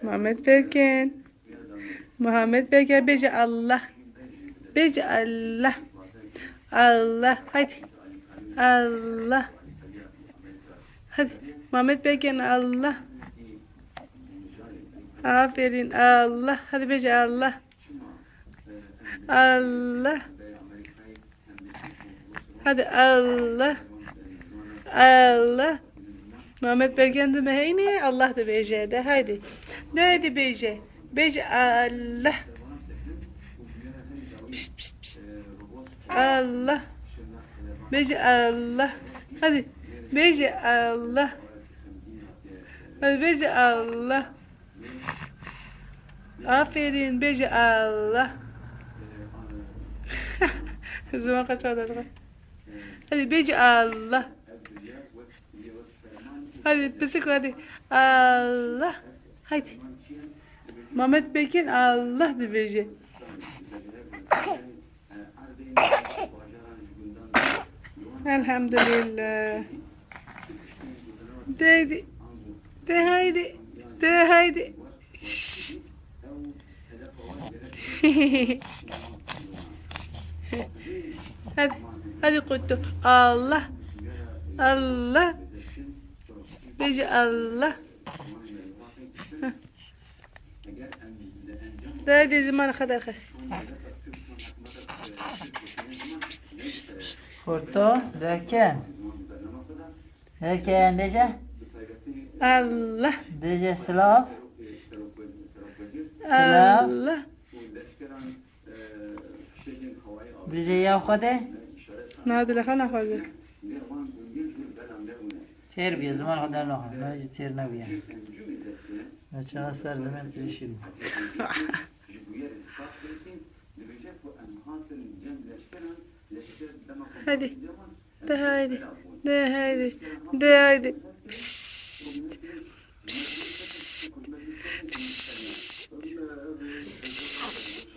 Muhammed Berken. Muhammed Berken bece Allah. Bece Allah. Allah. Hadi. Allah. Hadi. Muhammed Berken Allah. Aferin Allah. Hadi bece Allah. Allah. Hadi Allah. Allah. Muhammed Berken de meheyni Allah da bece de haydi. Neydi bece? Bece Allah. Pişt pişt pişt. Allah. Bece Allah. Hadi. Bece Allah. Hadi bece Allah. Aferin bece Allah. Zaman kaç oldu? Hadi bece Allah. Hadi pısık hadi. Allah. Hadi. Mehmet Bekin Allah de bece. Elhamdülillah. De haydi. De haydi. Hadi. Hadi kutu. Allah. Allah. Bece Allah. Hadi zaman kadar. Kurtu, Berken. Berken bece. Allah. Bece Slav. Slav. Allah. Bece Yavkade. Nadi لخنا خواجه. تیر بیا زمان خدا نه نه تیر نبیا. نه چه سر زمین تیشیم. هادي ده هادي ده هادي ده هادي بسست بسست بسست بسست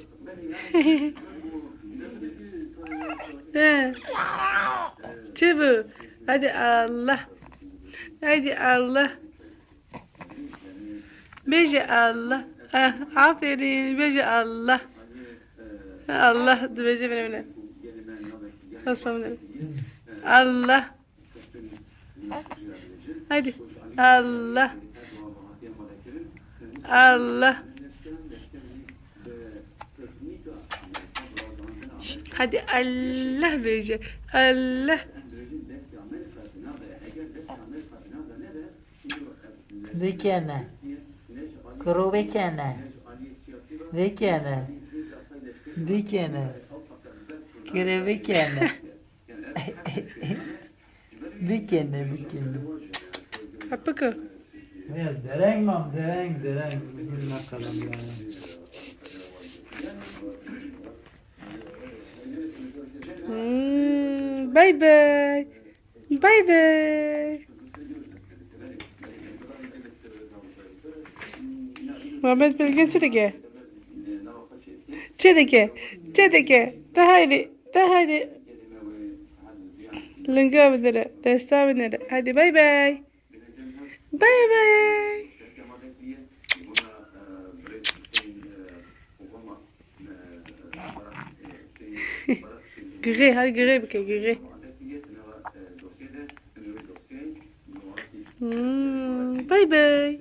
تبو هادي الله هادي الله بيجي الله عافرين بيجي الله الله ده بيجي من اسمع من الله هادي الله الله هادي الله بيجي الله Bekene. Kuru bekene. Bekene. Bekene. Kire bekene. Bekene bekene. Apaka Evet, dereng mam, dereng. Bugün bakalım yani. باي باي باي باي Muhammed Bilgin çedeke de haydi Lınga binere desta binere hadi bay bay Gire hadi gire bir kere gire Bye bye.